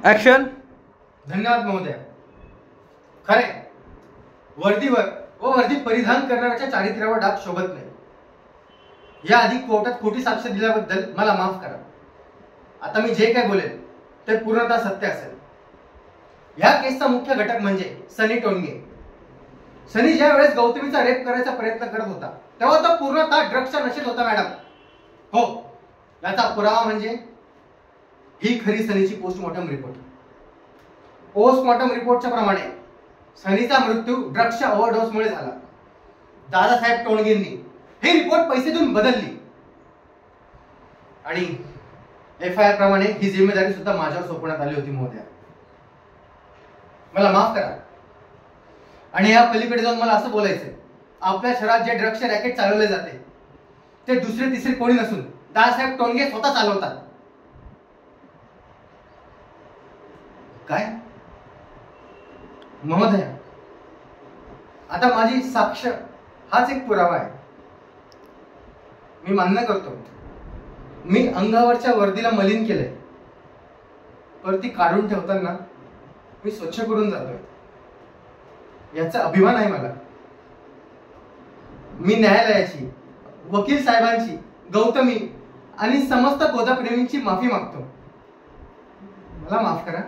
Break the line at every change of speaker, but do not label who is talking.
Action.
धन्यवाद महोदय. खरे वर्दीवर व वर्दी परिधान करणाऱ्याच्या चारित्र्यावर डाग शोभत नाही. याआधी कोर्टात खोटी साक्ष दिल्याबद्दल मला माफ करा. आता मी जे काय बोलेल ते पूर्णतः सत्य असेल. या केसचा मुख्य घटक म्हणजे सनी टोनगे. सनी ज्या वेळेस गौतमीचा रेप करायचा प्रयत्न करत होता तेव्हा तो पूर्णतः ड्रग्सच्या नशेत होता मॅडम. हो, याचा पुरावा म्हणजे ही खरी सनीची पोस्टमॉर्टम रिपोर्ट. पोस्टमॉर्टम रिपोर्टच्या प्रमाणे सनीचा मृत्यू ड्रग्सच्या ओव्हरडोसमुळे झाला. दादासाहेब टोणगेंनी ही रिपोर्ट पैसे देऊन बदलली आणि FIR प्रमाणे ही जिम्मेदारी सुद्धा माझ्यावर सोपवण्यात आली होती महोदया. मला माफ करा. आणि या पलीकडे जाऊन मला असं बोलायचंय, आपल्या शहरात जे ड्रग्सचे रॅकेट चालवले जाते ते दुसरे तिसरे कोणी नसून दादासाहेब टोणगे स्वतः चालवतात. काय महोदय, आता माझी साक्ष हाच एक पुरावा आहे. मी मान्य करतो, मी अंगावरच्या वर्दीला मलिन केलंय, पण ती काढून ठेवताना मी स्वच्छ करून जातोय. याचा अभिमान आहे मला. मी न्यायालयाची, वकील साहेबांची, गौतमी आणि समस्त गोदाप्रेमींची माफी मागतो. मला माफ करा.